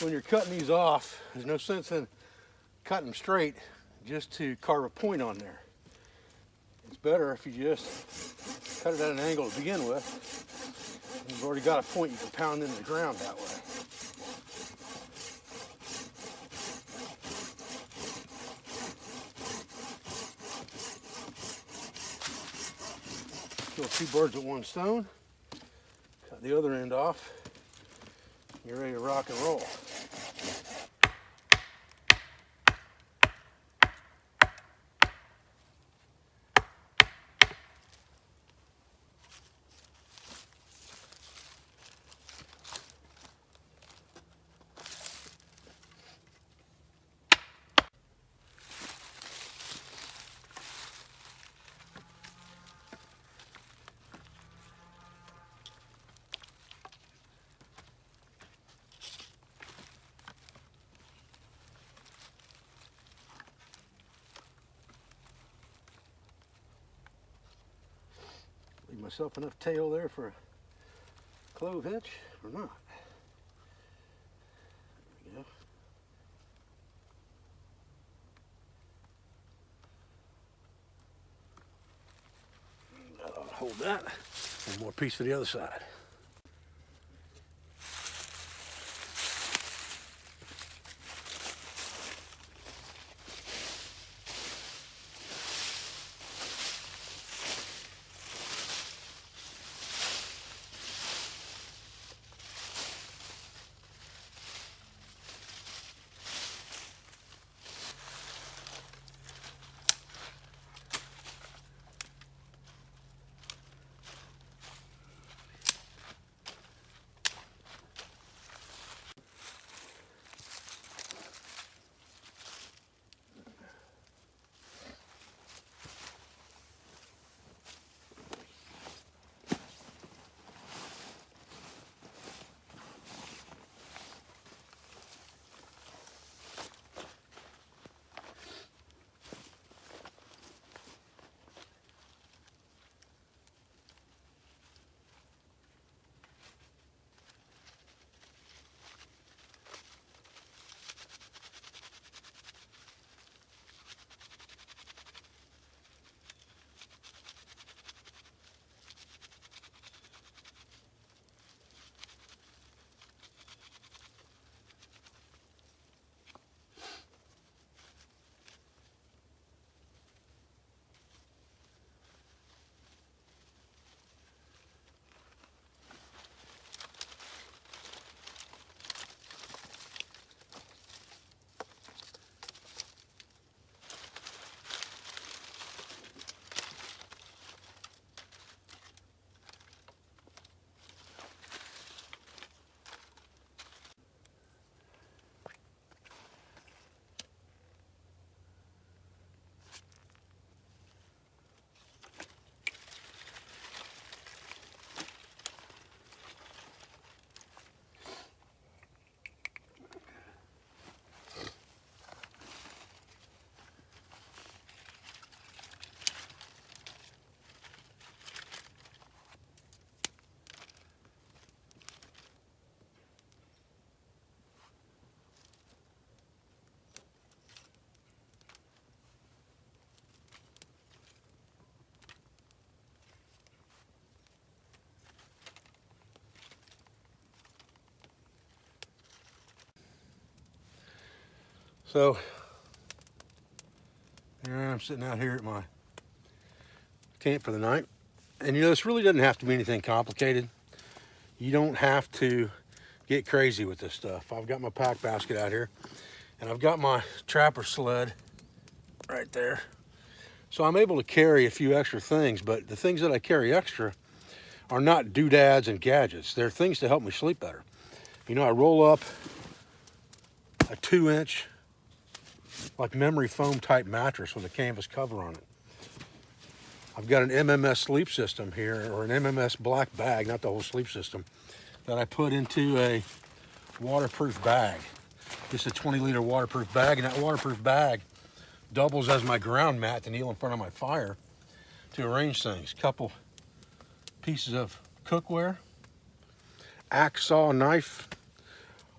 when you're cutting these off, there's no sense in cutting them straight just to carve a point on there. It's better if you just cut it at an angle to begin with. You've already got a point you can pound into the ground that way. Kill two birds with one stone. Cut the other end off. You're ready to rock and roll. Leave myself enough tail there for a clove hitch or not. There we go. That ought to hold that. One more piece for the other side. So, here I am sitting out here at my camp for the night. And you know, this really doesn't have to be anything complicated. You don't have to get crazy with this stuff. I've got my pack basket out here, and I've got my trapper sled right there. So I'm able to carry a few extra things, but the things that I carry extra are not doodads and gadgets. They're things to help me sleep better. You know, I roll up a 2-inch like memory foam type mattress with a canvas cover on it. I've got an MMS sleep system here, or an MMS black bag, not the whole sleep system, that I put into a waterproof bag. Just a 20-liter waterproof bag, and that waterproof bag doubles as my ground mat to kneel in front of my fire to arrange things. Couple pieces of cookware, axe, saw, knife,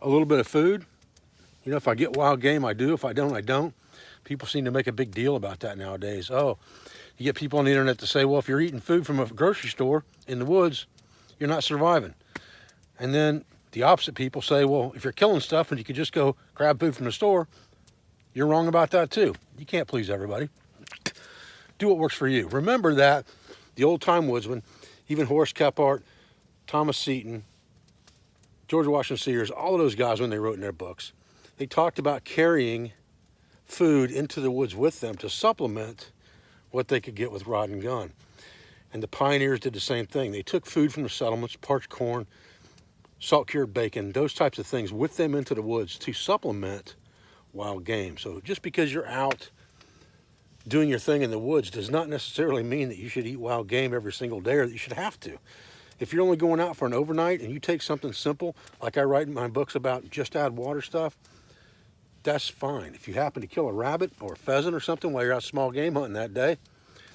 a little bit of food. You know, if I get wild game, I do. If I don't, I don't. People seem to make a big deal about that nowadays. Oh, you get people on the internet to say, well, if you're eating food from a grocery store in the woods, you're not surviving. And then the opposite people say, well, if you're killing stuff and you could just go grab food from the store, you're wrong about that too. You can't please everybody. Do what works for you. Remember that the old time woodsman, even Horace Kephart, Thomas Seton, George Washington Sears, all of those guys, when they wrote in their books, they talked about carrying food into the woods with them to supplement what they could get with rod and gun. And the pioneers did the same thing. They took food from the settlements, parched corn, salt-cured bacon, those types of things with them into the woods to supplement wild game. So just because you're out doing your thing in the woods does not necessarily mean that you should eat wild game every single day or that you should have to. If you're only going out for an overnight and you take something simple, like I write in my books about just add water stuff, that's fine. If you happen to kill a rabbit or a pheasant or something while you're out small game hunting that day,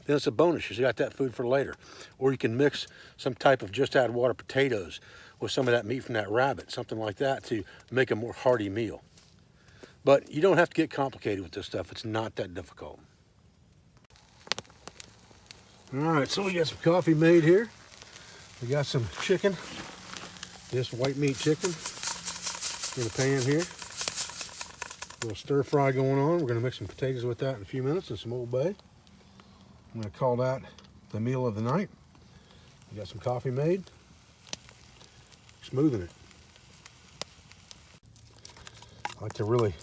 then it's a bonus. You got that food for later. Or you can mix some type of just add water potatoes with some of that meat from that rabbit, something like that, to make a more hearty meal. But you don't have to get complicated with this stuff. It's not that difficult. All right, so we got some coffee made here. We got some chicken, this white meat chicken in a pan here. A little stir fry going on. We're going to mix some potatoes with that in a few minutes and some Old Bay. I'm going to call that the meal of the night. We got some coffee made. Smoothing it. I like to really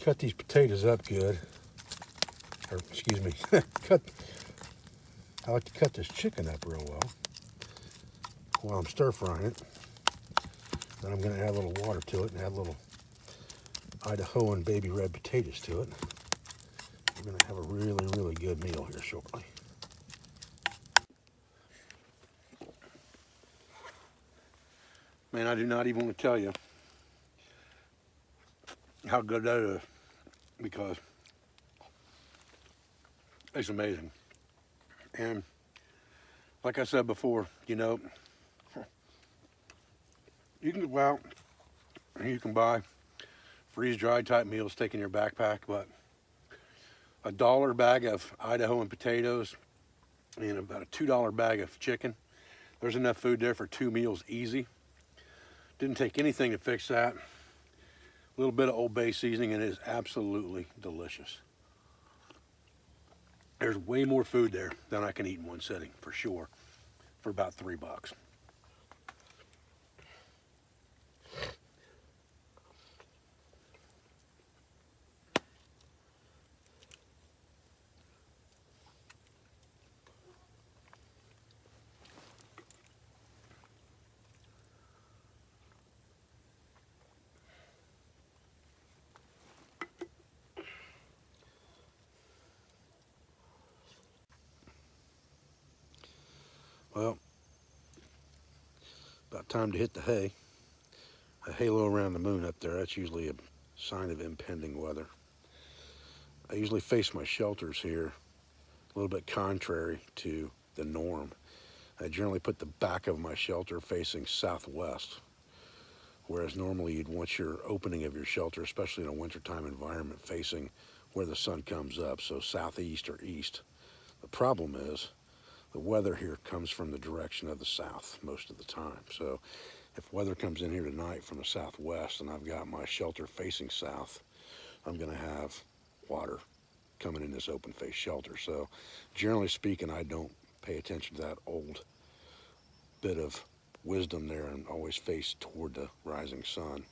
cut these potatoes up good. Or, excuse me, I like to cut this chicken up real well while I'm stir frying it. Then I'm going to add a little water to it and add a little Idahoan baby red potatoes to it. We're going to have a really, really good meal here shortly. Man, I do not even want to tell you how good that is, because it's amazing. And like I said before, you know, you can go out and you can buy freeze-dried type meals, take in your backpack, but $1 bag of Idahoan potatoes and about a $2 bag of chicken, there's enough food there for 2 meals easy. Didn't take anything to fix that. A little bit of Old Bay seasoning and it is absolutely delicious. There's way more food there than I can eat in one sitting, for sure, for about $3. Well, about time to hit the hay. A halo around the moon up there, that's usually a sign of impending weather. I usually face my shelters here a little bit contrary to the norm. I generally put the back of my shelter facing southwest, whereas normally you'd want your opening of your shelter, especially in a wintertime environment, facing where the sun comes up, so southeast or east. The problem is the weather here comes from the direction of the south most of the time. So if weather comes in here tonight from the southwest and I've got my shelter facing south, I'm going to have water coming in this open face shelter. So generally speaking, I don't pay attention to that old bit of wisdom there and always face toward the rising sun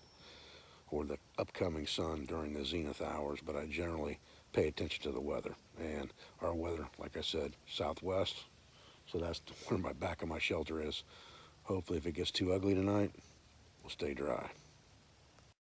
or the upcoming sun during the zenith hours, but I generally pay attention to the weather. And our weather, like I said, southwest, so that's where my back of my shelter is. Hopefully if it gets too ugly tonight, we'll stay dry.